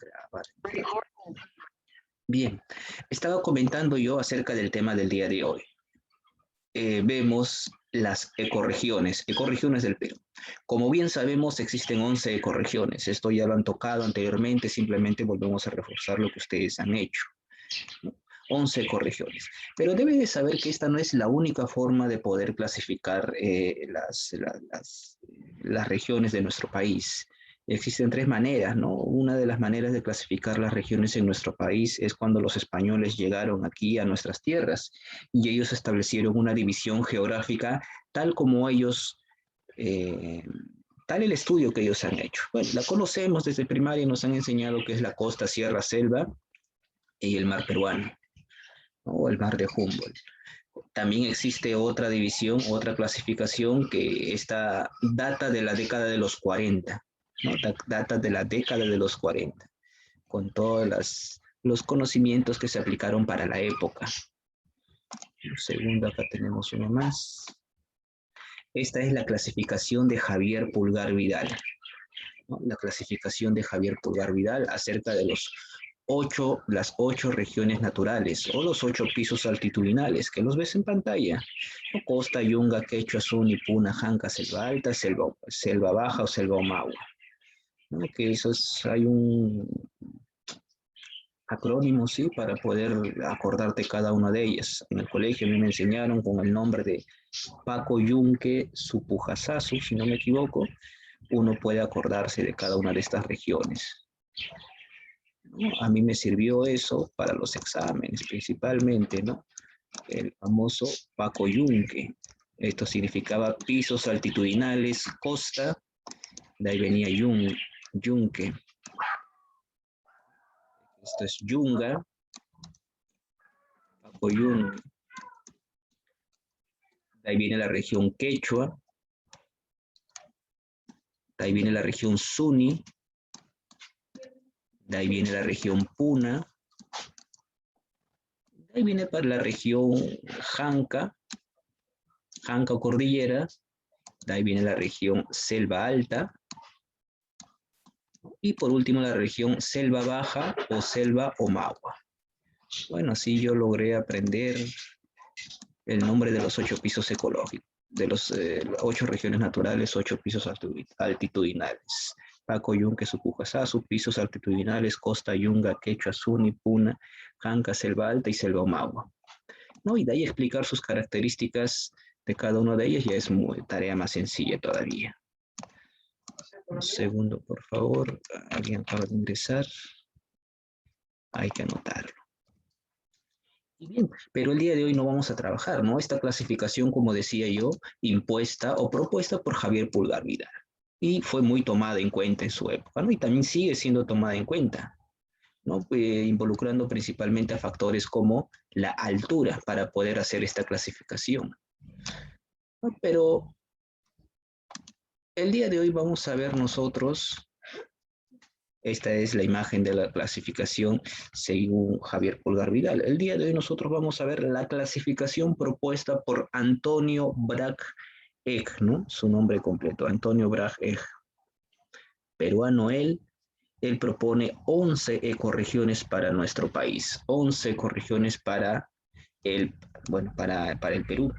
grabar. Bien, estaba comentando yo acerca del tema del día de hoy. Vemos las ecorregiones del Perú. Como bien sabemos, existen 11 ecorregiones. Esto ya lo han tocado anteriormente, simplemente volvemos a reforzar lo que ustedes han hecho, ¿no? 11 ecorregiones. Pero deben de saber que esta no es la única forma de poder clasificar las regiones de nuestro país. Existen tres maneras, ¿no? Una de las maneras de clasificar las regiones en nuestro país es cuando los españoles llegaron aquí a nuestras tierras y ellos establecieron una división geográfica tal como ellos, tal el estudio que ellos han hecho. Bueno, la conocemos desde primaria, nos han enseñado que es la costa, sierra, selva y el mar peruano, ¿no? O el mar de Humboldt. También existe otra división, otra clasificación que esta data de la década de los 40, ¿no? Data de la década de los 40, con todos los conocimientos que se aplicaron para la época. Un segundo, acá tenemos uno más. Esta es la clasificación de Javier Pulgar Vidal, ¿no? La clasificación de Javier Pulgar Vidal acerca de las 8 regiones naturales o los 8 pisos altitudinales que los ves en pantalla: Costa, Yunga, Quechua, Suni, Puna, Janca, Selva Alta, selva Baja o Selva Omagua, ¿no? Que hay un acrónimo, ¿sí? Para poder acordarte cada una de ellas. En el colegio a mí me enseñaron con el nombre de Paco Yunque Supujasasu, si no me equivoco. Uno puede acordarse de cada una de estas regiones, ¿no? A mí me sirvió eso para los exámenes, principalmente, ¿no? El famoso Paco Yunque. Esto significaba pisos altitudinales, costa, de ahí venía Yunque. Esto es Yunga, Paco Yunque. De ahí viene la región Quechua, de ahí viene la región Suni, de ahí viene la región Puna, de ahí viene para la región Janca o Cordillera, de ahí viene la región Selva Alta, y por último la región Selva Baja o Selva Omagua. Bueno, así yo logré aprender el nombre de los 8 pisos ecológicos, de los 8 regiones naturales, 8 pisos altitudinales. Paco Yunque Supujasasu, pisos altitudinales, Costa, Yunga, Quechua, Suni, Puna, Janca, Selva Alta y Selva Omagua, ¿no? Y de ahí explicar sus características de cada una de ellas ya es tarea más sencilla todavía. Un segundo, por favor. Alguien acaba de ingresar. Hay que anotarlo. Y bien, pero el día de hoy no vamos a trabajar, ¿no? Esta clasificación, como decía yo, impuesta o propuesta por Javier Pulgar Vidal. Y fue muy tomada en cuenta en su época, ¿no? Y también sigue siendo tomada en cuenta, ¿no? Involucrando principalmente a factores como la altura para poder hacer esta clasificación, ¿no? Pero el día de hoy vamos a ver nosotros, esta es la imagen de la clasificación según Javier Pulgar Vidal. El día de hoy nosotros vamos a ver la clasificación propuesta por Antonio Brach Egg, ¿no? Su nombre completo, Antonio Brach Egg. Peruano él propone 11 ecorregiones para nuestro país, 11 ecorregiones para el Perú.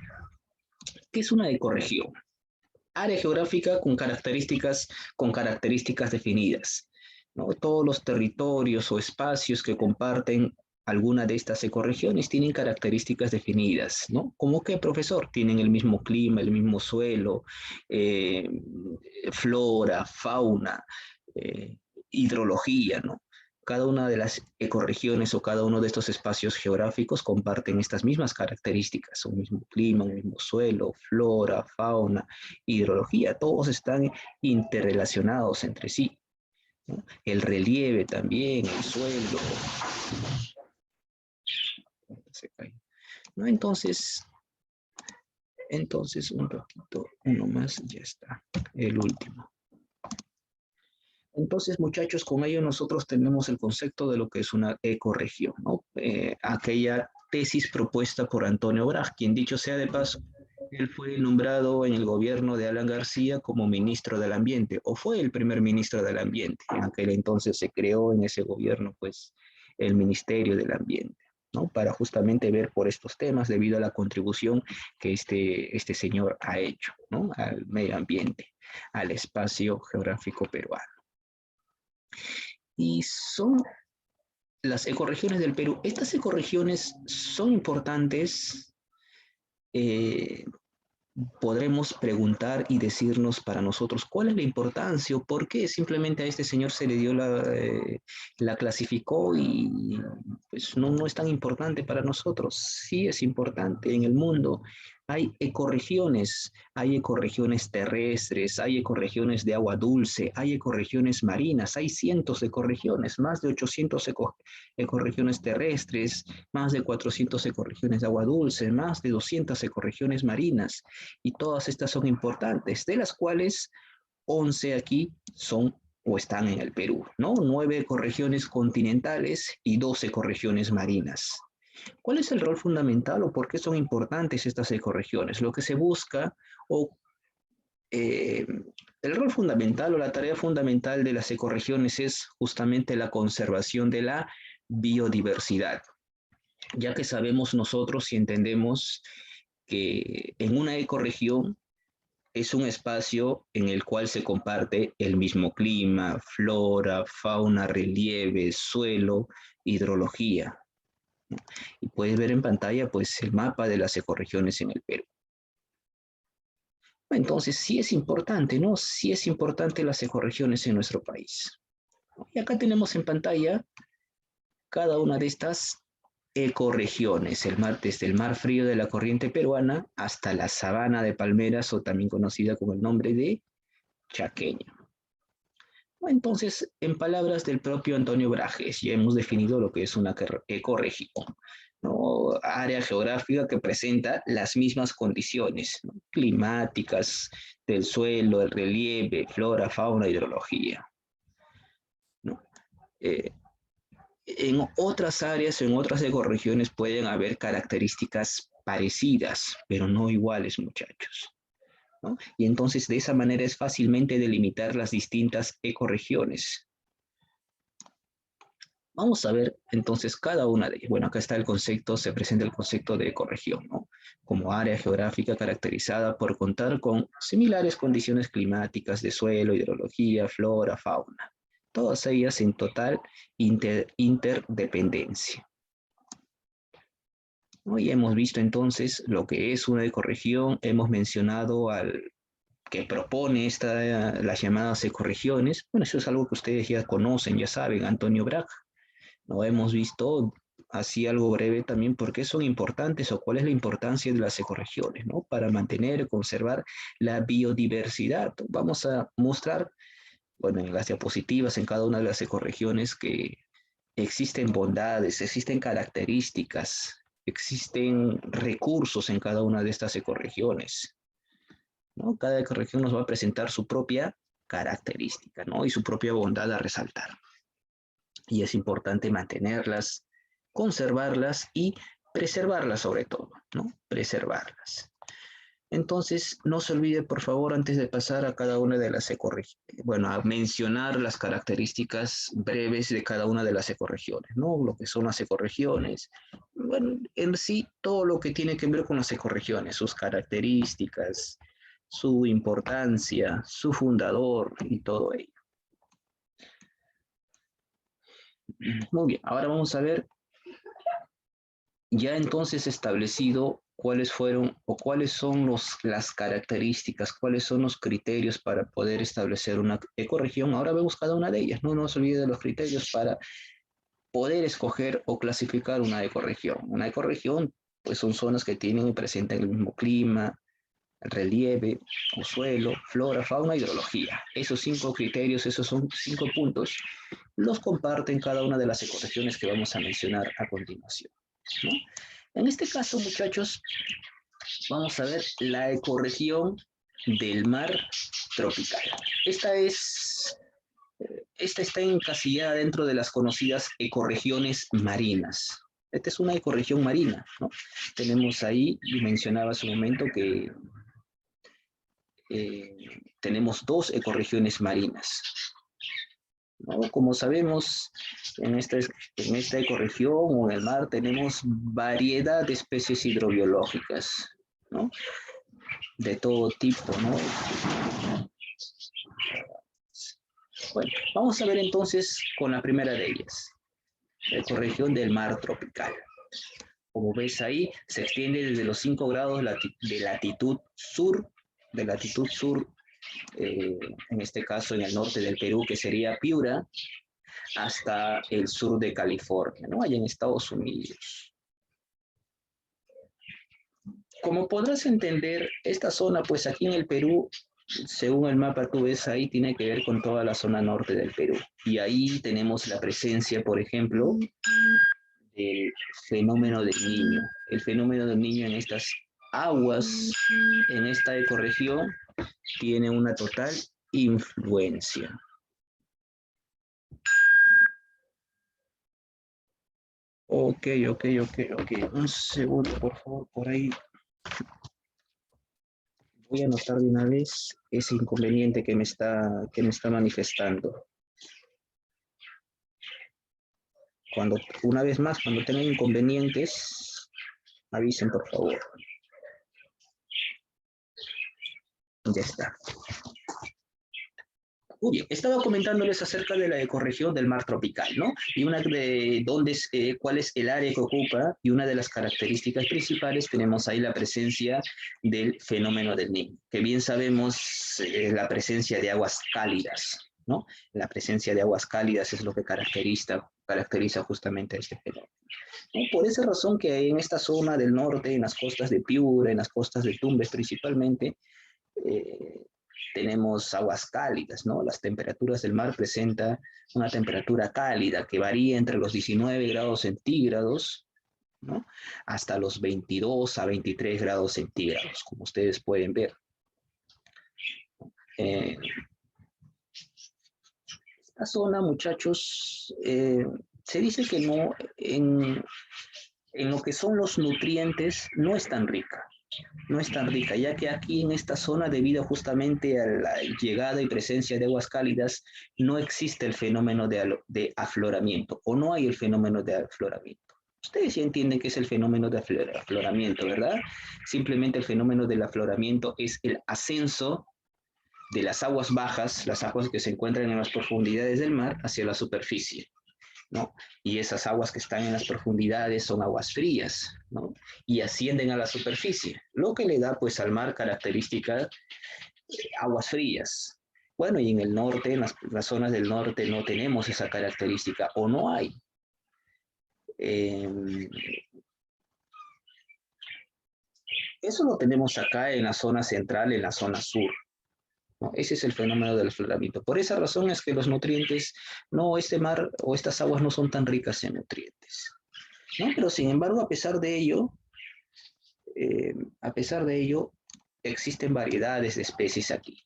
¿Qué es una ecorregión? Área geográfica con características definidas, ¿no? Todos los territorios o espacios que comparten alguna de estas ecorregiones tienen características definidas, ¿no? ¿Cómo qué, profesor? Tienen el mismo clima, el mismo suelo, flora, fauna, hidrología, ¿no? Cada una de las ecorregiones o cada uno de estos espacios geográficos comparten estas mismas características, un mismo clima, un mismo suelo, flora, fauna, hidrología, todos están interrelacionados entre sí, ¿no? El relieve también, el suelo, se cae, ¿no? Entonces un poquito, uno más, ya está, el último. Entonces, muchachos, con ello nosotros tenemos el concepto de lo que es una ecorregión, ¿no? Aquella tesis propuesta por Antonio Brach, quien, dicho sea de paso, Él fue nombrado en el gobierno de Alan García como ministro del Ambiente, o fue el primer ministro del Ambiente. En aquel entonces se creó en ese gobierno, pues, el Ministerio del Ambiente, ¿no? Para justamente ver por estos temas debido a la contribución que este señor ha hecho, ¿no? Al medio ambiente, al espacio geográfico peruano. Y son las ecorregiones del Perú. Estas ecorregiones son importantes. eh, Podremos preguntar y decirnos para nosotros cuál es la importancia o por qué simplemente a este señor se le dio la clasificó y pues no es tan importante para nosotros. Sí es importante. En el mundo hay ecorregiones terrestres, hay ecorregiones de agua dulce, hay ecorregiones marinas, hay cientos de ecorregiones, más de 800 ecorregiones terrestres, más de 400 ecorregiones de agua dulce, más de 200 ecorregiones marinas y todas estas son importantes, de las cuales 11 aquí son o están en el Perú, ¿no? 9 ecorregiones continentales y 12 ecorregiones marinas. ¿Cuál es el rol fundamental o por qué son importantes estas ecorregiones? Lo que se busca o eh, el rol fundamental o la tarea fundamental de las ecorregiones es justamente la conservación de la biodiversidad, ya que sabemos nosotros y entendemos que en una ecorregión es un espacio en el cual se comparte el mismo clima, flora, fauna, relieve, suelo, hidrología. Y puedes ver en pantalla pues el mapa de las ecorregiones en el Perú. Entonces sí es importante, ¿no? Sí es importante las ecorregiones en nuestro país. Y acá tenemos en pantalla cada una de estas ecorregiones, desde el mar frío de la corriente peruana hasta la sabana de palmeras o también conocida con el nombre de Chaqueña. Entonces, en palabras del propio Antonio Brajes, ya hemos definido lo que es una ecorregión, ¿no? Área geográfica que presenta las mismas condiciones, ¿no? Climáticas, del suelo, el relieve, flora, fauna, hidrología, ¿no? Eh, en otras áreas, en otras ecorregiones pueden haber características parecidas, pero no iguales, muchachos, ¿no? Y entonces de esa manera es fácilmente delimitar las distintas ecorregiones. Vamos a ver entonces cada una de ellas. Bueno, acá está el concepto, se presenta el concepto de ecorregión, ¿no? Como área geográfica caracterizada por contar con similares condiciones climáticas de suelo, hidrología, flora, fauna. Todas ellas en total interdependencia. Hoy hemos visto entonces lo que es una ecorregión, hemos mencionado al que propone las llamadas ecorregiones. Bueno, eso es algo que ustedes ya conocen, ya saben, Antonio Braga. No hemos visto así algo breve también por qué son importantes o cuál es la importancia de las ecorregiones, ¿no? Para mantener y conservar la biodiversidad. Vamos a mostrar, bueno, en las diapositivas, en cada una de las ecorregiones que existen bondades, existen características, existen recursos en cada una de estas ecorregiones, ¿no? Cada ecorregión nos va a presentar su propia característica, ¿no? Y su propia bondad a resaltar. Y es importante mantenerlas, conservarlas y preservarlas sobre todo, ¿no? Preservarlas. Entonces, no se olvide, por favor, antes de pasar a cada una de las ecorregiones, bueno, a mencionar las características breves de cada una de las ecorregiones, ¿no? Lo que son las ecorregiones, bueno, en sí, todo lo que tiene que ver con las ecorregiones, sus características, su importancia, su fundador y todo ello. Muy bien, ahora vamos a ver ya entonces establecido cuáles fueron o cuáles son las características, cuáles son los criterios para poder establecer una ecorregión. Ahora vemos cada una de ellas, no nos olvide de los criterios para poder escoger o clasificar una ecorregión. Una ecorregión, pues son zonas que tienen y presentan el mismo clima, relieve, o suelo, flora, fauna, hidrología. Esos 5 criterios, esos son 5 puntos, los comparten cada una de las ecorregiones que vamos a mencionar a continuación, ¿no? En este caso, muchachos, vamos a ver la ecorregión del mar tropical. Esta está encasillada dentro de las conocidas ecorregiones marinas. Esta es una ecorregión marina, ¿no? Tenemos ahí, y mencionaba hace un momento que tenemos dos ecorregiones marinas, ¿no? Como sabemos, en esta ecorregión o en el mar tenemos variedad de especies hidrobiológicas, ¿no? De todo tipo, ¿no? Bueno, vamos a ver entonces con la primera de ellas, la ecorregión del mar tropical. Como ves ahí, se extiende desde los 5 grados de latitud sur, en este caso en el norte del Perú, que sería Piura, hasta el sur de California, ¿no? Allá en Estados Unidos. Como podrás entender, esta zona, pues aquí en el Perú, según el mapa tú ves ahí, tiene que ver con toda la zona norte del Perú. Y ahí tenemos la presencia, por ejemplo, del fenómeno del niño. El fenómeno del niño en estas aguas, en esta ecorregión, tiene una total influencia. Ok. Un segundo, por favor, por ahí. Voy a anotar de una vez ese inconveniente que me está manifestando. Una vez más, cuando tengan inconvenientes, avisen, por favor. Ya está. Muy bien, estaba comentándoles acerca de la ecorregión del mar tropical, ¿no? Y una de cuál es el área que ocupa, y una de las características principales tenemos ahí la presencia del fenómeno del Niño, que bien sabemos la presencia de aguas cálidas, ¿no? La presencia de aguas cálidas es lo que caracteriza justamente a este fenómeno. ¿No? Por esa razón que en esta zona del norte, en las costas de Piura, en las costas de Tumbes principalmente, tenemos aguas cálidas, ¿no? Las temperaturas del mar presentan una temperatura cálida que varía entre los 19 grados centígrados, ¿no? Hasta los 22 a 23 grados centígrados, como ustedes pueden ver. Esta zona, muchachos, se dice que no, en lo que son los nutrientes, no es tan rica. No es tan rica, ya que aquí en esta zona, debido justamente a la llegada y presencia de aguas cálidas, no existe el fenómeno de afloramiento, o no hay el fenómeno de afloramiento. Ustedes ya entienden qué es el fenómeno de afloramiento, ¿verdad? Simplemente el fenómeno del afloramiento es el ascenso de las aguas bajas, las aguas que se encuentran en las profundidades del mar, hacia la superficie, ¿no? Y esas aguas que están en las profundidades son aguas frías, ¿no? Y ascienden a la superficie, lo que le da pues al mar características aguas frías. Bueno, y en el norte, en las zonas del norte no tenemos esa característica, o no hay. Eso lo tenemos acá en la zona central, en la zona sur, ¿no? Ese es el fenómeno del afloramiento. Por esa razón es que los nutrientes, no, este mar o estas aguas no son tan ricas en nutrientes, ¿no? Pero sin embargo, a pesar de ello, existen variedades de especies aquí,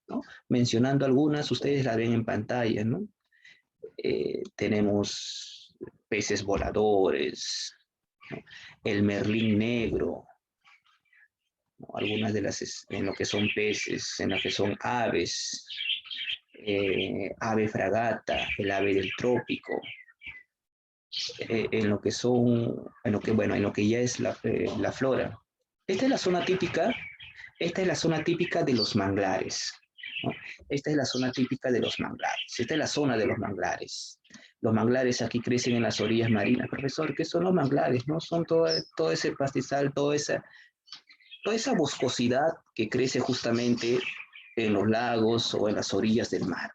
¿no? Mencionando algunas, ustedes las ven en pantalla, ¿no? Tenemos peces voladores, ¿no? El merlín negro, ¿no? Algunas de las, en lo que son peces, en lo que son aves, ave fragata, el ave del trópico, en lo que son, en lo que ya es la flora. Esta es la zona típica, esta es la zona típica de los manglares, ¿no? Esta es la zona típica de los manglares, esta es la zona de los manglares. Los manglares aquí crecen en las orillas marinas. Profesor, ¿qué son los manglares? ¿No? Son todo ese pastizal, toda esa boscosidad que crece justamente en los lagos o en las orillas del mar,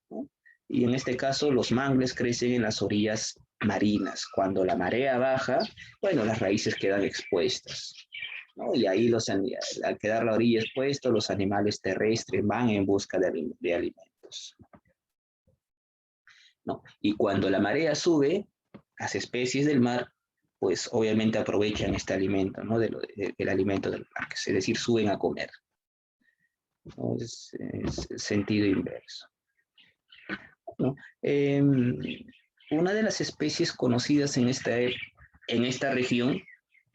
¿no? Y en este caso los mangles crecen en las orillas marinas. Cuando la marea baja, bueno, las raíces quedan expuestas, ¿no? Y ahí al quedar la orilla expuesta, los animales terrestres van en busca de alimentos, ¿no? Y cuando la marea sube, las especies del mar, pues obviamente aprovechan este alimento, ¿no? El alimento del mar, es decir, suben a comer, ¿no? Es sentido inverso, ¿no? una de las especies conocidas en esta región,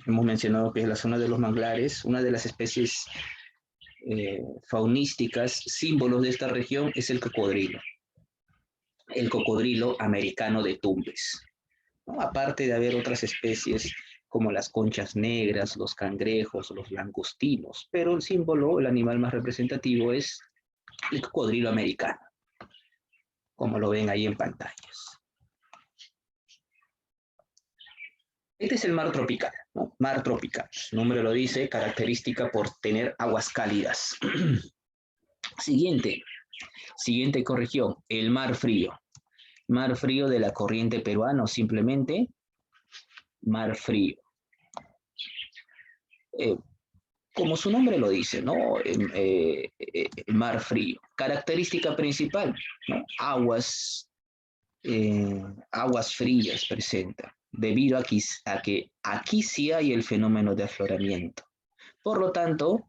hemos mencionado que es la zona de los manglares, una de las especies faunísticas, símbolos de esta región, es el cocodrilo americano de Tumbes, ¿no? Aparte de haber otras especies como las conchas negras, los cangrejos, los langostinos, pero el símbolo, el animal más representativo es el cocodrilo americano, como lo ven ahí en pantallas. Este es el mar tropical, ¿no? Mar tropical, su nombre lo dice, característica por tener aguas cálidas. Siguiente ecorregión, el mar frío. Mar frío de la corriente peruana o simplemente mar frío. Como su nombre lo dice, ¿no? Mar frío. Característica principal, ¿no? Aguas frías presenta, debido a que aquí sí hay el fenómeno de afloramiento. Por lo tanto,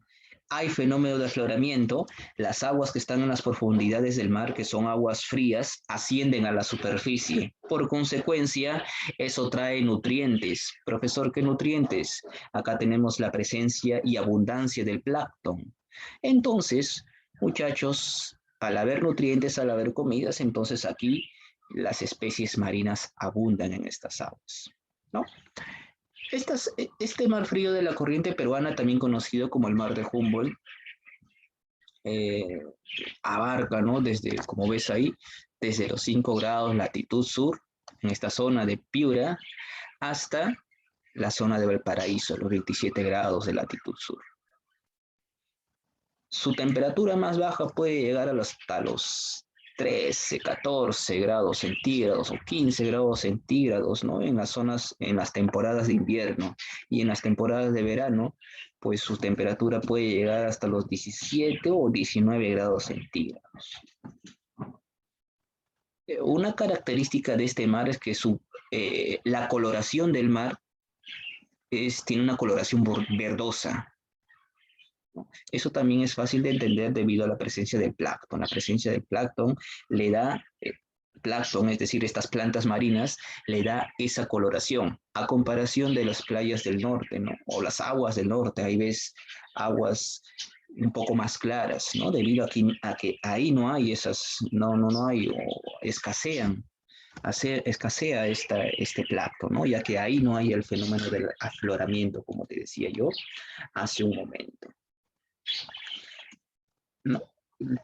hay fenómeno de afloramiento, las aguas que están en las profundidades del mar, que son aguas frías, ascienden a la superficie. Por consecuencia, eso trae nutrientes. Profesor, ¿qué nutrientes? Acá tenemos la presencia y abundancia del plancton. Entonces, muchachos, al haber nutrientes, al haber comidas, entonces aquí las especies marinas abundan en estas aguas, ¿no? Este mar frío de la corriente peruana, también conocido como el mar de Humboldt, abarca, ¿no? Desde, como ves ahí, desde los 5 grados latitud sur, en esta zona de Piura, hasta la zona de Valparaíso, los 27 grados de latitud sur. Su temperatura más baja puede llegar hasta los 13, 14 grados centígrados o 15 grados centígrados, ¿no? En las temporadas de invierno, y en las temporadas de verano, pues su temperatura puede llegar hasta los 17 o 19 grados centígrados. Una característica de este mar es que la coloración del mar tiene una coloración verdosa. Eso también es fácil de entender debido a la presencia del plancton. La presencia del plancton le da, plancton, es decir, estas plantas marinas, le da esa coloración, a comparación de las playas del norte, ¿no? O las aguas del norte, ahí ves aguas un poco más claras, ¿no? Debido a que ahí no hay no hay, o escasean. Escasea este plancton, ¿no? Ya que ahí no hay el fenómeno del afloramiento, como te decía yo hace un momento. No,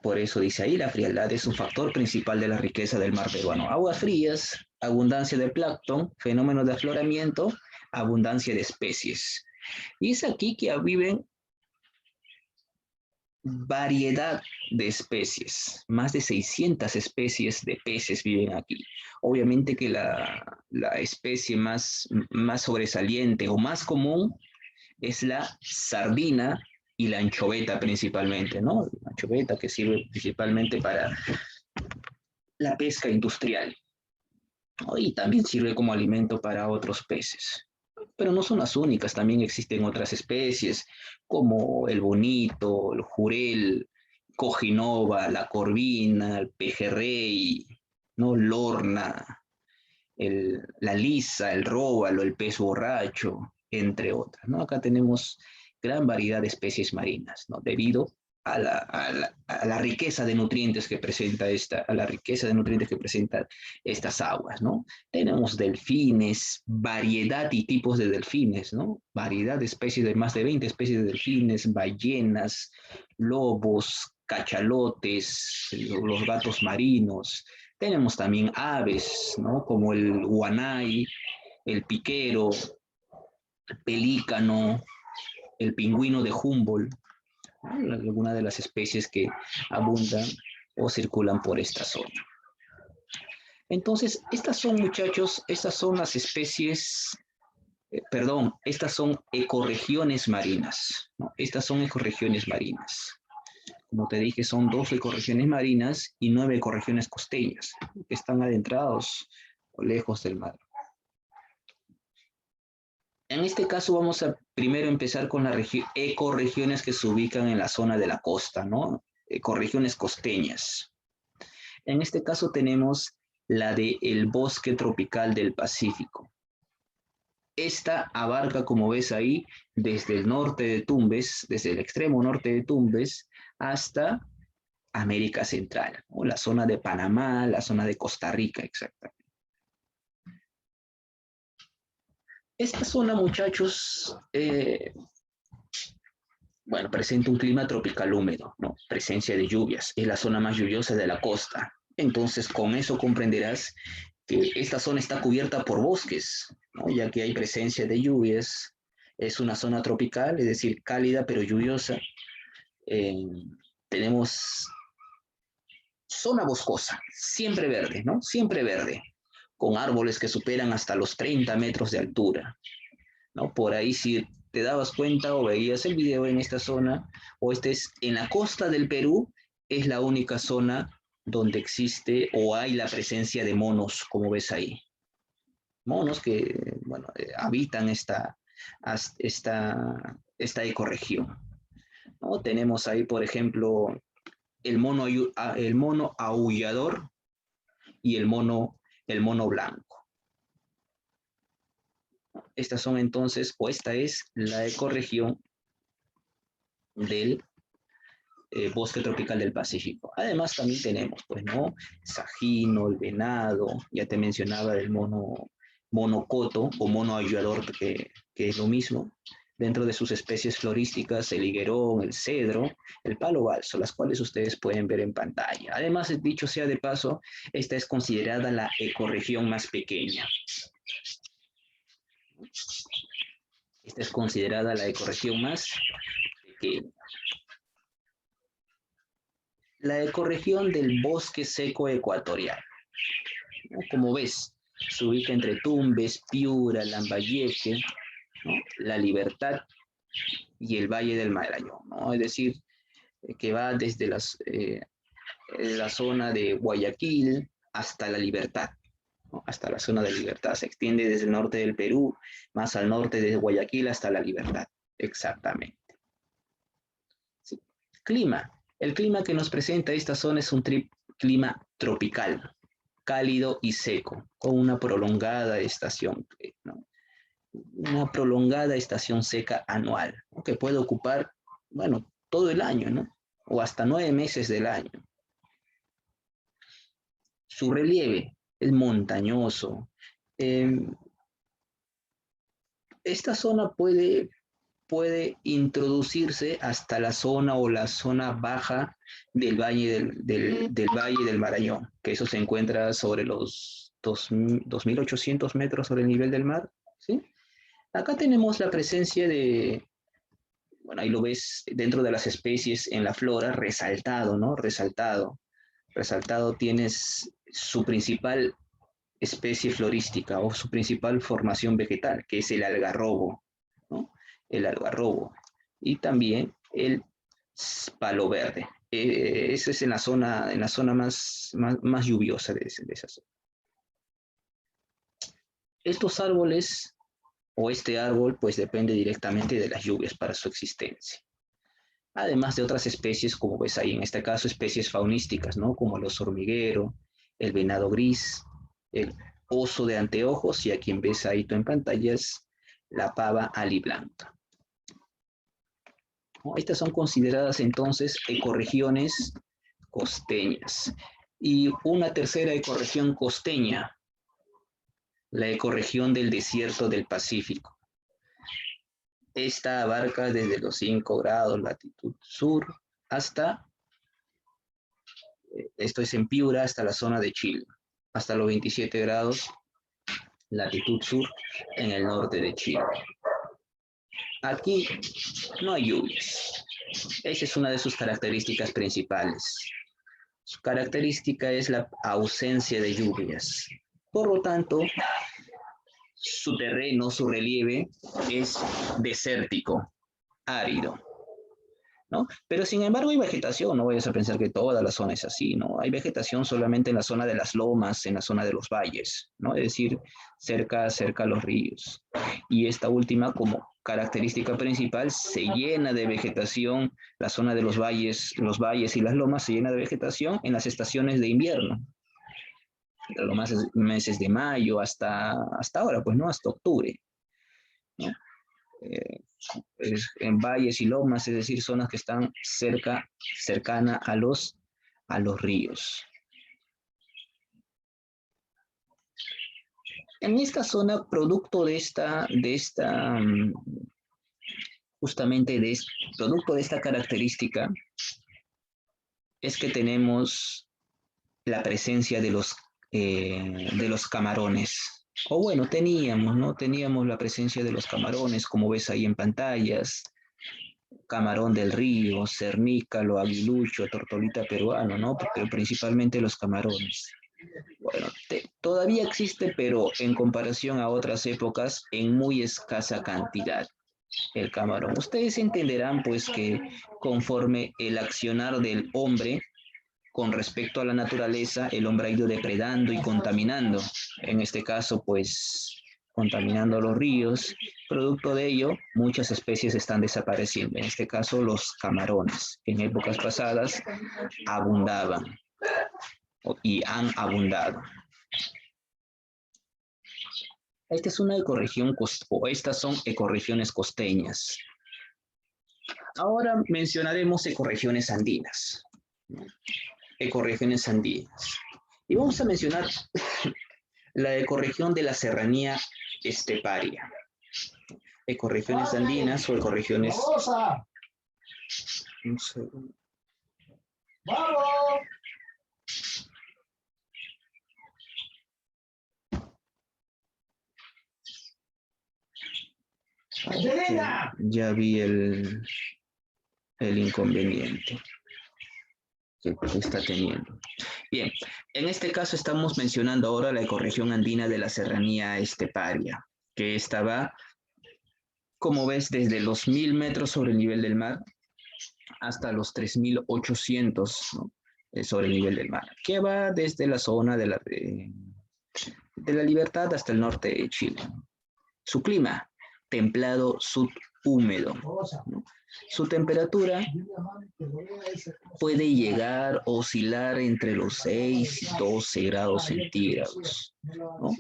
por eso dice ahí, la frialdad es un factor principal de la riqueza del mar peruano. Aguas frías, abundancia de plancton, fenómenos de afloramiento, abundancia de especies. Y es aquí que viven variedad de especies, más de 600 especies de peces viven aquí. Obviamente que la especie más sobresaliente o más común es la sardina y la anchoveta principalmente, ¿no? La anchoveta que sirve principalmente para la pesca industrial, ¿no? Y también sirve como alimento para otros peces. Pero no son las únicas, también existen otras especies como el bonito, el jurel, cojinova, la corvina, el pejerrey, ¿no? Lorna, la lisa, el róbalo, el pez borracho, entre otras, ¿no? Acá tenemos gran variedad de especies marinas, ¿no? Debido a la riqueza de nutrientes que presenta estas aguas, ¿no? Tenemos delfines, variedad y tipos de delfines, ¿no? Variedad de especies, de más de 20 especies de delfines, ballenas, lobos, cachalotes, los gatos marinos. Tenemos también aves, ¿no? Como el guanay, el piquero, el pelícano, el pingüino de Humboldt, ¿no? Algunas de las especies que abundan o circulan por esta zona. Entonces, estas son, muchachos, estas son las especies, estas son ecorregiones marinas, ¿no? Estas son ecorregiones marinas. Como te dije, son 2 ecorregiones marinas y 9 ecorregiones costeñas, que están adentrados o lejos del mar. En este caso vamos a primero empezar con las ecorregiones que se ubican en la zona de la costa, ¿no? Ecorregiones costeñas. En este caso tenemos la del bosque tropical del Pacífico. Esta abarca, como ves ahí, desde el norte de Tumbes, desde el extremo norte de Tumbes, hasta América Central, ¿no? La zona de Panamá, la zona de Costa Rica, exactamente. Esta zona, muchachos, bueno, presenta un clima tropical húmedo, ¿no? Presencia de lluvias, es la zona más lluviosa de la costa. Entonces, con eso comprenderás que esta zona está cubierta por bosques, ¿no? Ya que hay presencia de lluvias, es una zona tropical, es decir, cálida pero lluviosa. Tenemos zona boscosa, siempre verde, ¿no? Siempre verde, con árboles que superan hasta los 30 metros de altura, ¿no? Por ahí si te dabas cuenta o veías el video en esta zona, o estés en la costa del Perú, es la única zona donde existe o hay la presencia de monos, como ves ahí. Monos que, bueno, habitan esta ecorregión, ¿no? Tenemos ahí, por ejemplo, el mono aullador y el mono blanco. Estas son entonces, o esta es la ecorregión del bosque tropical del Pacífico. Además también tenemos, pues, ¿no? Sajino, el venado, ya te mencionaba el monocoto o mono aullador, que es lo mismo. Dentro de sus especies florísticas, el higuerón, el cedro, el palo balso, las cuales ustedes pueden ver en pantalla. Además, dicho sea de paso, esta es considerada la ecorregión más pequeña. Esta es considerada la ecorregión más pequeña. La ecorregión del bosque seco ecuatorial, ¿no? Como ves, se ubica entre Tumbes, Piura, Lambayeque, ¿no? La Libertad y el Valle del Marañón, ¿no? Es decir, que va desde la zona de Guayaquil hasta la Libertad, ¿no? Hasta la zona de Libertad. Se extiende desde el norte del Perú, más al norte de Guayaquil hasta la Libertad, exactamente. Sí. Clima. El clima que nos presenta esta zona es un clima tropical, cálido y seco, con una prolongada estación, ¿no? Una prolongada estación seca anual, ¿no? Que puede ocupar, bueno, todo el año, ¿no? O hasta 9 meses del año. Su relieve es montañoso. Esta zona puede introducirse hasta la zona o la zona baja del Valle del Valle del Marañón, que eso se encuentra sobre los 2.800 metros sobre el nivel del mar, ¿sí? Acá tenemos la presencia de, bueno, ahí lo ves dentro de las especies en la flora, resaltado, ¿no? Resaltado tienes su principal especie florística o su principal formación vegetal, que es el algarrobo, ¿no? El algarrobo. Y también el palo verde. Esa es en la zona más lluviosa de esa zona. Estos árboles, o este árbol, pues depende directamente de las lluvias para su existencia. Además de otras especies, como ves ahí, en este caso especies faunísticas, ¿no? Como el oso hormiguero, el venado gris, el oso de anteojos, y a quien ves ahí tú en pantallas, la pava aliblanca. ¿No? Estas son consideradas entonces ecorregiones costeñas. Y una tercera ecorregión costeña, la ecorregión del desierto del Pacífico. Esta abarca desde los 5 grados latitud sur hasta, esto es en Piura, hasta la zona de Chile, hasta los 27 grados latitud sur en el norte de Chile. Aquí no hay lluvias. Esa es una de sus características principales. Su característica es la ausencia de lluvias. Por lo tanto, su terreno, su relieve es desértico, árido, ¿no? Pero sin embargo hay vegetación, no vayas a pensar que toda la zona es así, ¿no? Hay vegetación solamente en la zona de las lomas, en la zona de los valles, ¿no? Es decir, cerca a los ríos. Y esta última, como característica principal, se llena de vegetación, la zona de los valles y las lomas se llena de vegetación en las estaciones de invierno. entre los meses de mayo hasta ahora, pues, ¿no? Hasta octubre, ¿no? En valles y lomas, es decir, zonas que están cercana a los ríos. En esta zona, producto producto de esta característica, es que tenemos la presencia de los camarones. O bueno, teníamos, ¿no? Teníamos la presencia de los camarones, como ves ahí en pantallas, camarón del río, cernícalo, aguilucho, tortolita peruano, ¿no? Pero principalmente los camarones. Bueno, todavía existe, pero en comparación a otras épocas, en muy escasa cantidad el camarón. Ustedes entenderán, pues, que conforme el accionar del hombre con respecto a la naturaleza, el hombre ha ido depredando y contaminando. En este caso, pues, contaminando los ríos. Producto de ello, muchas especies están desapareciendo. En este caso, los camarones, que en épocas pasadas abundaban y han abundado. Esta es una ecorregión, o estas son ecorregiones costeñas. Ahora mencionaremos ecorregiones andinas. Ecorregiones andinas. Y vamos a mencionar la ecorregión de la serranía esteparia. Ecorregiones andinas o ecorregiones... Un segundo. Ya vi el inconveniente que está teniendo. Bien, en este caso estamos mencionando ahora la ecorregión andina de la serranía esteparia, que estaba, como ves, desde los 1000 metros sobre el nivel del mar hasta los 3800, ¿no? Sobre el nivel del mar, que va desde la zona de la Libertad hasta el norte de Chile. Su clima, templado subhúmedo, ¿no? Su temperatura puede llegar a oscilar entre los 6 y 12 grados centígrados, ¿no?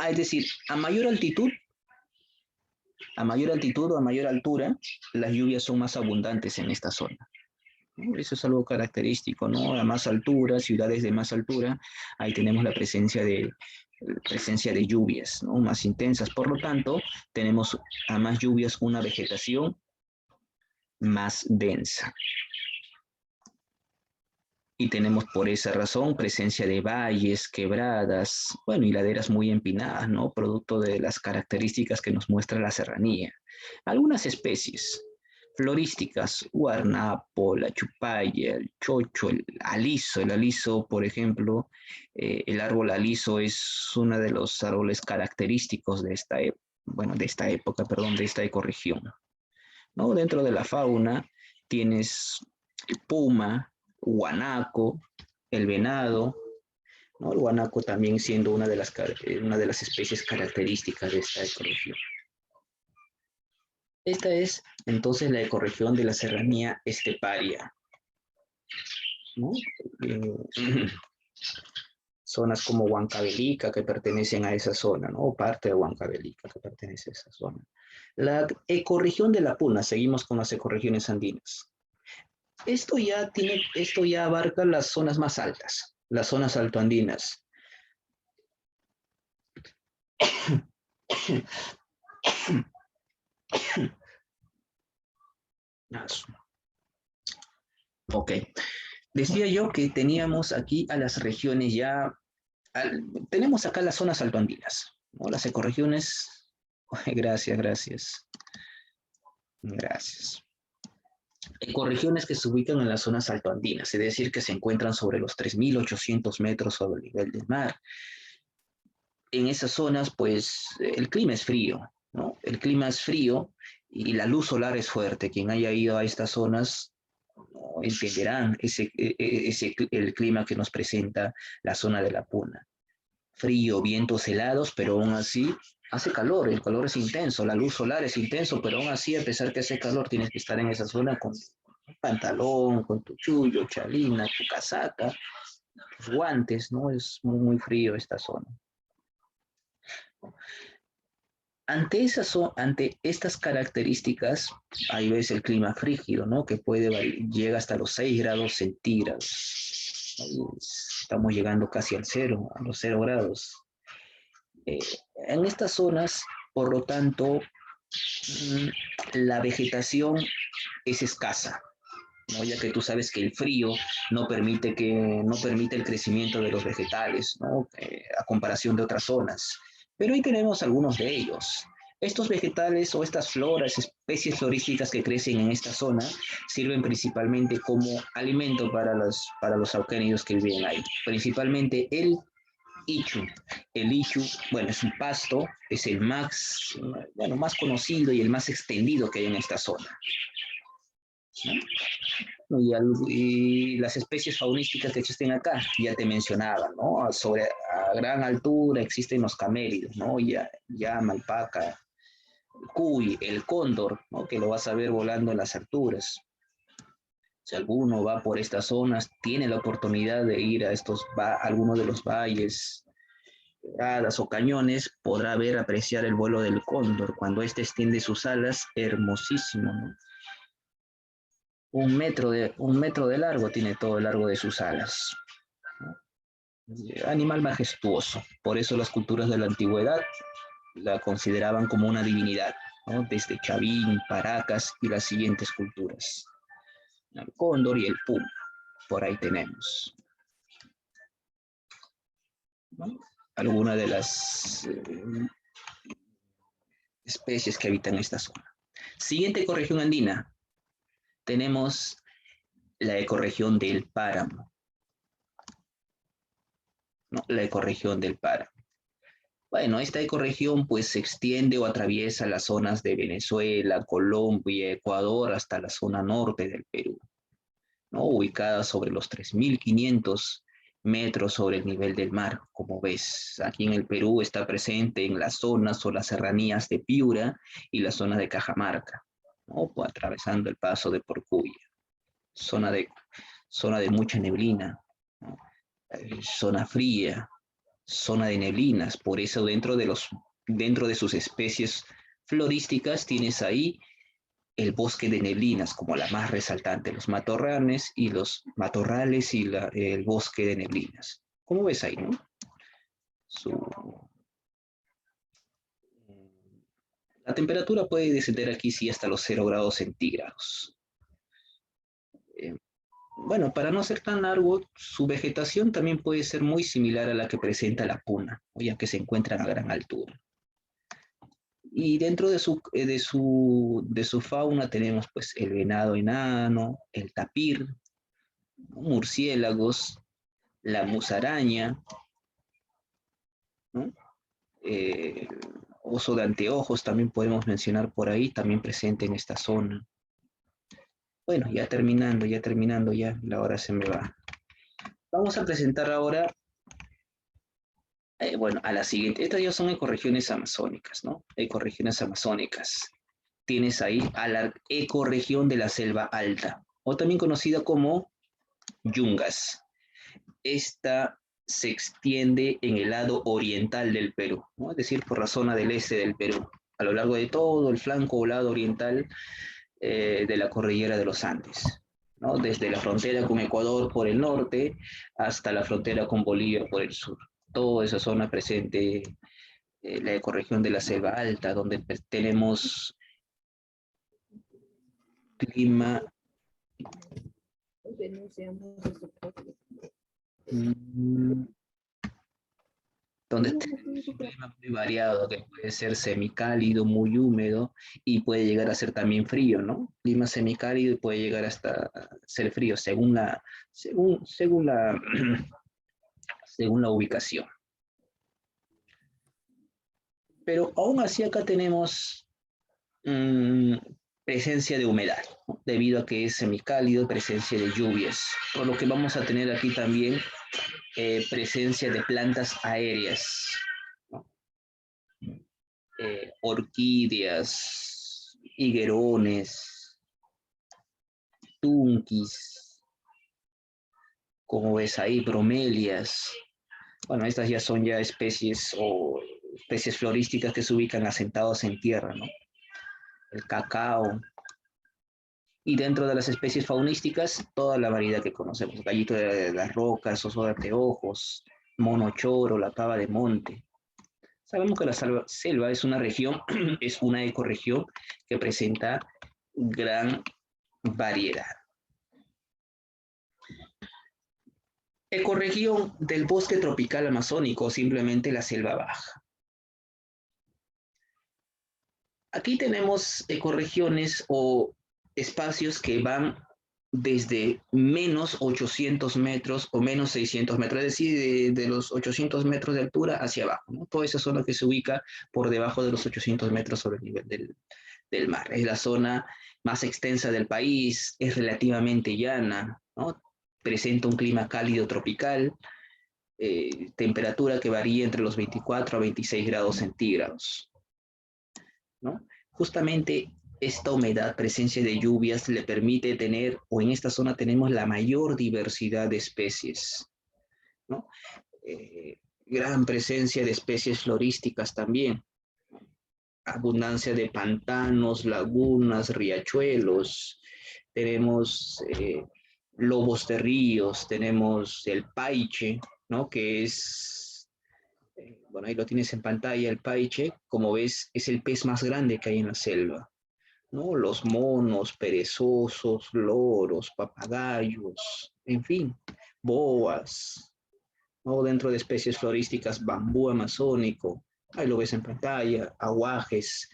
Es decir, a mayor altitud o a mayor altura, las lluvias son más abundantes en esta zona, ¿no? Eso es algo característico, ¿no? A más altura, ciudades de más altura, ahí tenemos la presencia de lluvias, ¿no? Más intensas. Por lo tanto, tenemos a más lluvias una vegetación más densa. Y tenemos por esa razón presencia de valles, quebradas, bueno, y laderas muy empinadas, ¿no? Producto de las características que nos muestra la serranía. Algunas especies florísticas, guarnapo, la chupalla, el chocho, el aliso, por ejemplo, el árbol aliso es uno de los árboles característicos de esta ecorregión, ¿no? Dentro de la fauna tienes el puma, guanaco, el venado, ¿no? El guanaco también siendo una de las especies características de esta ecorregión. Esta es entonces la ecorregión de la serranía esteparia, ¿no? Zonas como Huancavelica que pertenecen a esa zona, ¿no? O parte de Huancavelica que pertenece a esa zona. La ecorregión de la Puna, seguimos con las ecorregiones andinas. Esto ya abarca las zonas más altas, las zonas altoandinas. Ok. Decía yo que teníamos aquí a las regiones ya, tenemos acá las zonas altoandinas, ¿no? Las ecorregiones, gracias. Ecorregiones que se ubican en las zonas altoandinas, es decir, que se encuentran sobre los 3800 metros sobre el nivel del mar. En esas zonas, pues, el clima es frío, ¿no? El clima es frío y la luz solar es fuerte. Quien haya ido a estas zonas, ¿no? Entenderán el clima que nos presenta la zona de la Puna. Frío, vientos helados, pero aún así hace calor, el calor es intenso, la luz solar es intenso, pero aún así, a pesar que hace calor, tienes que estar en esa zona con Pantalón, con tu chullo, chalina, tu casaca, tus guantes, ¿no? Es muy, muy frío esta zona. Ante estas características, ahí ves el clima frígido, ¿no? Que llega hasta los 6 grados centígrados. Ahí estamos llegando casi al cero, a los 0 grados. Eh, en estas zonas, por lo tanto, la vegetación es escasa, ¿no? Ya que tú sabes que el frío no permite el crecimiento de los vegetales, ¿no? A comparación de otras zonas. Pero ahí tenemos algunos de ellos. Estos vegetales o estas floras, especies florísticas que crecen en esta zona, sirven principalmente como alimento para los auquénidos que viven ahí. Principalmente el ichu. El ichu, bueno, es un pasto, es el más, bueno, más conocido y el más extendido que hay en esta zona, ¿no? Y las especies faunísticas que existen acá, ya te mencionaba, ¿no? A gran altura existen los camélidos, ¿no? Llama, alpaca, cuy, el cóndor, ¿no? Que lo vas a ver volando en las alturas. Si alguno va por estas zonas, tiene la oportunidad de ir a algunos de los valles, hadas o cañones, podrá ver, apreciar el vuelo del cóndor cuando éste extiende sus alas, hermosísimo, ¿no? Un metro de largo tiene todo el largo de sus alas, ¿no? Animal majestuoso. Por eso las culturas de la antigüedad la consideraban como una divinidad, ¿no? Desde Chavín, Paracas y las siguientes culturas. El cóndor y el puma, por ahí tenemos, ¿no? Algunas de las especies que habitan esta zona. Siguiente ecorregión andina, tenemos la ecorregión del páramo, ¿no? La ecorregión del páramo. Bueno, esta ecorregión pues se extiende o atraviesa las zonas de Venezuela, Colombia, Ecuador, hasta la zona norte del Perú, ¿no? Ubicada sobre los 3.500 metros sobre el nivel del mar. Como ves, aquí en el Perú está presente en las zonas o las serranías de Piura y la zona de Cajamarca, ¿no? Pues atravesando el paso de Porcuya, zona de, zona de mucha neblina, ¿no? Zona fría, zona de neblinas. Por eso dentro de sus especies florísticas tienes ahí el bosque de neblinas como la más resaltante, los matorrales y el bosque de neblinas. ¿Cómo ves ahí, no? Su, la temperatura puede descender aquí sí hasta los 0 grados centígrados. Eh, bueno, para no ser tan largo, su vegetación también puede ser muy similar a la que presenta la puna, ya que se encuentran a gran altura. Y dentro de su fauna tenemos pues el venado enano, el tapir, murciélagos, la musaraña, ¿no? Eh, oso de anteojos también podemos mencionar por ahí, también presente en esta zona. Bueno, ya terminando, ya la hora se me va. Vamos a presentar ahora, bueno, a la siguiente. Estas ya son ecorregiones amazónicas, ¿no? Ecorregiones amazónicas. Tienes ahí a la ecorregión de la selva alta, o también conocida como yungas. Esta se extiende en el lado oriental del Perú, ¿no? Es decir, por la zona del este del Perú, a lo largo de todo el flanco o lado oriental de la cordillera de los Andes, ¿no? Desde la frontera con Ecuador por el norte hasta la frontera con Bolivia por el sur. Toda esa zona presente, la ecorregión de la selva alta, donde tenemos clima donde tenemos un clima muy variado, que puede ser semicálido, muy húmedo, y puede llegar a ser también frío, ¿no? Clima semicálido y puede llegar hasta ser frío, según la ubicación. Pero aún así acá tenemos mmm, presencia de humedad, ¿no? Debido a que es semicálido, presencia de lluvias, por lo que vamos a tener aquí también presencia de plantas aéreas, ¿no? Orquídeas, higuerones, tunquis, como ves ahí, bromelias. Bueno, estas ya son ya especies o especies florísticas que se ubican asentados en tierra, ¿no? El cacao. Y dentro de las especies faunísticas, toda la variedad que conocemos. Gallito de las rocas, oso de anteojos, mono choro, la cava de monte. Sabemos que la selva es una región, es una ecorregión que presenta gran variedad. Ecorregión del bosque tropical amazónico, simplemente la selva baja. Aquí tenemos ecorregiones o espacios que van desde menos 800 metros o menos 600 metros, es decir, de los 800 metros de altura hacia abajo, ¿no? Toda esa zona que se ubica por debajo de los 800 metros sobre el nivel del mar. Es la zona más extensa del país, es relativamente llana, ¿no? Presenta un clima cálido tropical, temperatura que varía entre los 24 a 26 grados centígrados, ¿no? Justamente esta humedad, presencia de lluvias, le permite tener, o en esta zona tenemos la mayor diversidad de especies, ¿no? Gran presencia de especies florísticas también, abundancia de pantanos, lagunas, riachuelos, tenemos lobos de ríos, tenemos el paiche, ¿no? Que es, bueno, ahí lo tienes en pantalla, el paiche, como ves, es el pez más grande que hay en la selva, ¿no? Los monos, perezosos, loros, papagayos, en fin, boas, ¿no? Dentro de especies florísticas, bambú amazónico, ahí lo ves en pantalla, aguajes,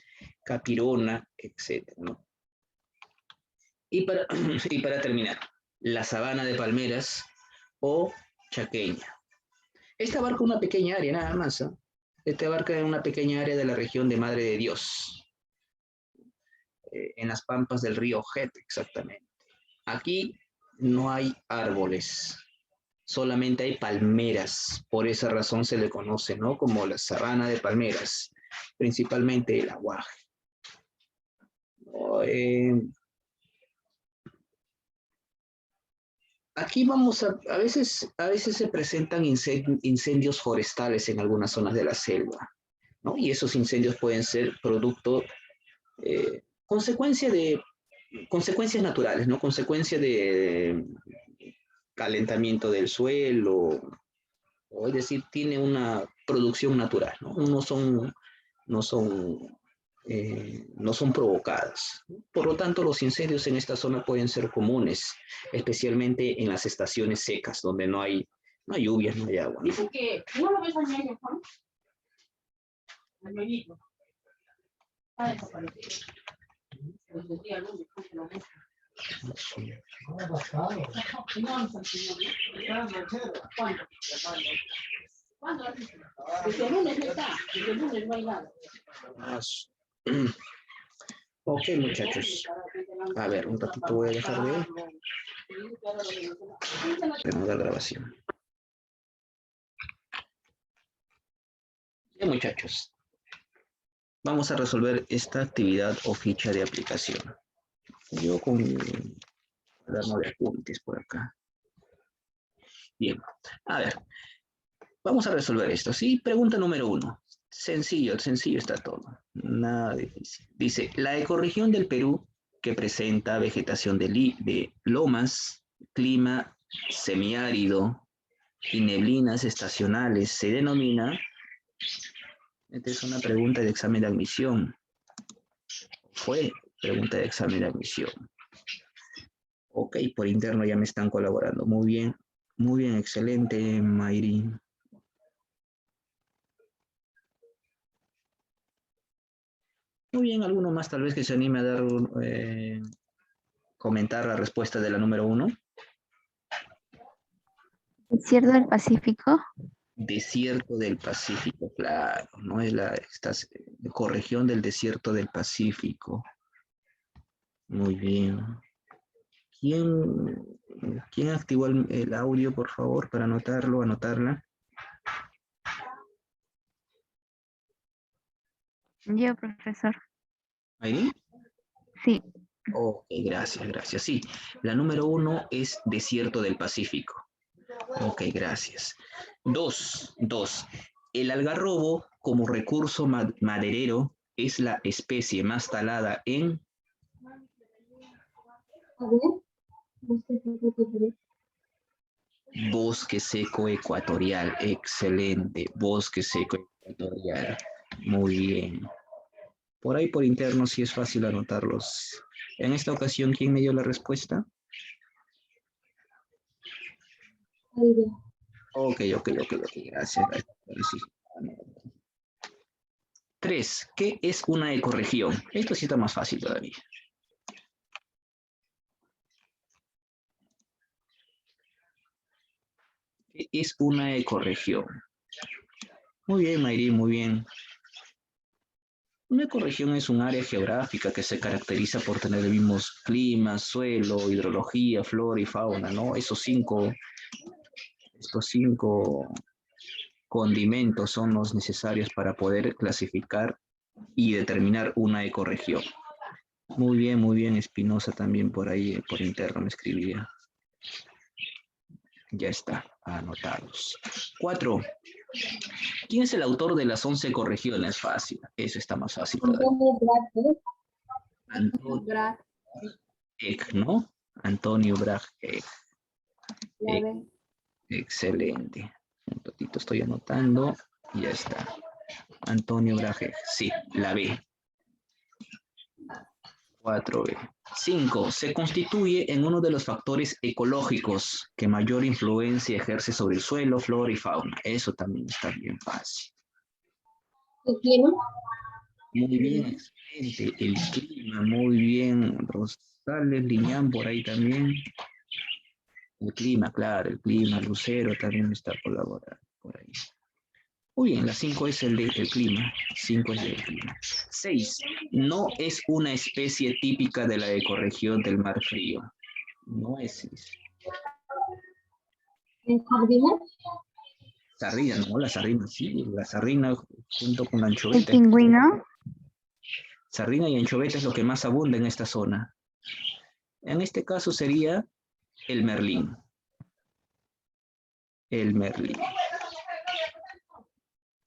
capirona, etc., ¿no? Y para, y para terminar, la sabana de palmeras o chaqueña. Esta abarca una pequeña área nada más, ¿eh? Este abarca una pequeña área de la región de Madre de Dios, en las pampas del río Jet, exactamente. Aquí no hay árboles, solamente hay palmeras, por esa razón se le conoce, ¿no? Como la sabana de palmeras, principalmente el aguaje. Eh, Aquí vamos a veces se presentan incendios forestales en algunas zonas de la selva, ¿no? Y esos incendios pueden ser producto, consecuencias naturales, ¿no? Consecuencia de calentamiento del suelo, o es decir, tiene una producción natural, ¿no? No son, no son provocadas. Por lo tanto, los incendios en esta zona pueden ser comunes, especialmente en las estaciones secas, donde no hay lluvias, no hay agua, ¿no? ¿Y por qué? ¿No lo ves al medio, Juan? Al medio. Está desaparecido. Desde el día lunes, ¿cómo se lo ves? ¿Cuándo? Desde el lunes no está, desde el lunes no hay nada. Ok, muchachos. A ver, un ratito voy a dejar de la grabación. Bien, muchachos. Vamos a resolver esta actividad o ficha de aplicación. Yo con mi cuaderno de apuntes por acá. Bien, a ver, vamos a resolver esto. Sí, pregunta número 1. Sencillo está todo. Nada difícil. Dice, la ecorregión del Perú que presenta vegetación de lomas, clima semiárido y neblinas estacionales se denomina. Esta es una pregunta de examen de admisión. Fue pregunta de examen de admisión. Ok, por interno ya me están colaborando. Muy bien, excelente, Mayri. Muy bien, alguno más tal vez que se anime a dar comentar la respuesta de la número 1. Desierto del Pacífico. Desierto del Pacífico, claro, no es esta ecorregión del desierto del Pacífico. Muy bien. ¿Quién activó el audio, por favor, para anotarla? Yo, profesor. ¿Ahí? Sí. Ok, gracias, gracias. Sí, la número 1 es desierto del Pacífico. Ok, gracias. Dos. El algarrobo como recurso maderero es la especie más talada en... A ver, busca tu Bosque seco ecuatorial, excelente. Bosque seco ecuatorial, muy bien. Por ahí por interno sí es fácil anotarlos. En esta ocasión, ¿quién me dio la respuesta? Ok, gracias. Ahora sí. 3. ¿Qué es una ecorregión? Esto sí está más fácil todavía. ¿Qué es una ecorregión? Muy bien, Mayri, muy bien. Una ecorregión es un área geográfica que se caracteriza por tener el mismo clima, suelo, hidrología, flora y fauna, ¿no? Estos cinco condimentos son los necesarios para poder clasificar y determinar una ecorregión. Muy bien, Espinosa también por ahí, por interno me escribía. Ya está, anotados. 4. ¿Quién es el autor de las 11 ecorregiones? Fácil, eso está más fácil todavía. Antonio Brad. Eck, ¿no? Antonio Bragg Eck. La B. Excelente. Un ratito estoy anotando y ya está. Antonio Bragg Eck. Sí, la B. 4B. 5. Se constituye en uno de los factores ecológicos que mayor influencia ejerce sobre el suelo, flora y fauna. Eso también está bien fácil. ¿El clima? Muy bien, excelente. El clima, muy bien. Rosales, Liñán, por ahí también. El clima, claro, el clima. Lucero también está colaborando por ahí. Muy bien, la 5 es el clima. 5 es el clima. 6. No es una especie típica de la ecorregión del Mar Frío. No es. ¿El jardín? Sardina, no, la sardina, sí. La sardina junto con la El anchoveta. pingüino. Sardina y anchoveta es lo que más abunda en esta zona. En este caso sería el merlín. El merlín.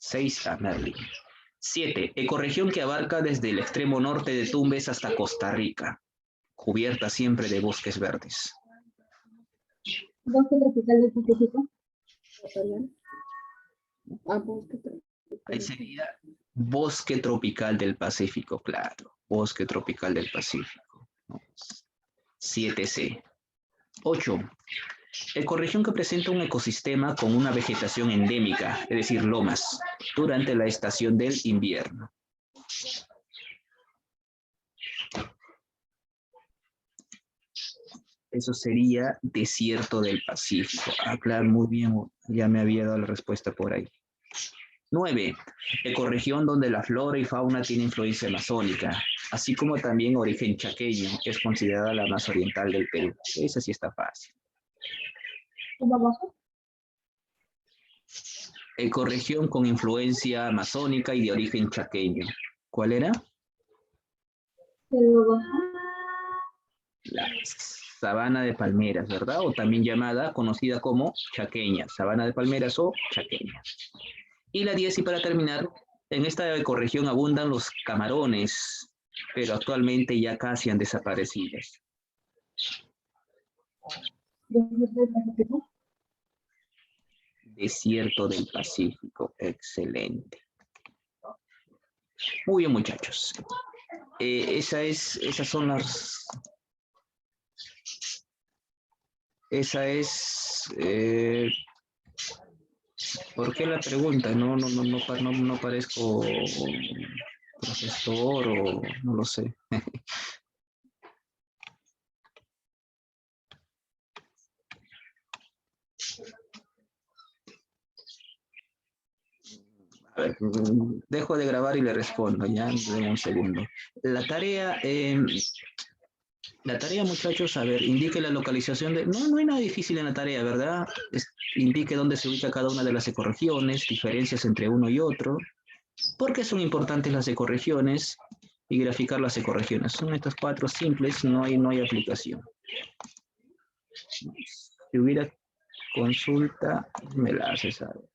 6A, merlín. 7. Ecorregión que abarca desde el extremo norte de Tumbes hasta Costa Rica, cubierta siempre de bosques verdes. ¿Bosque tropical del Pacífico? Bosque tropical. Ahí sería bosque tropical del Pacífico, claro. Bosque tropical del Pacífico. 7C. 8. Ecorregión que presenta un ecosistema con una vegetación endémica, es decir, lomas, durante la estación del invierno. Eso sería desierto del Pacífico. Ah, claro, muy bien, ya me había dado la respuesta por ahí. 9. Ecorregión donde la flora y fauna tiene influencia amazónica, así como también origen chaqueño, que es considerada la más oriental del Perú. Esa sí está fácil. Ecorregión con influencia amazónica y de origen chaqueño. ¿Cuál era? La sabana de palmeras, ¿verdad? O también llamada, conocida como chaqueña, sabana de palmeras o chaqueña. Y la 10, y para terminar, en esta ecorregión abundan los camarones, pero actualmente ya casi han desaparecido. Desierto del Pacífico, excelente. Muy bien, muchachos. Esas son las... Esa es... ¿por qué la pregunta? No parezco profesor o no lo sé. A ver, dejo de grabar y le respondo, ya, en un segundo. La tarea, muchachos, a ver, indique la localización de... No hay nada difícil en la tarea, ¿verdad? Indique dónde se ubica cada una de las ecorregiones, diferencias entre uno y otro. ¿Por qué son importantes las ecorregiones? y graficar las ecorregiones. Son estas 4 simples, no hay aplicación. Si hubiera consulta, me la haces saber.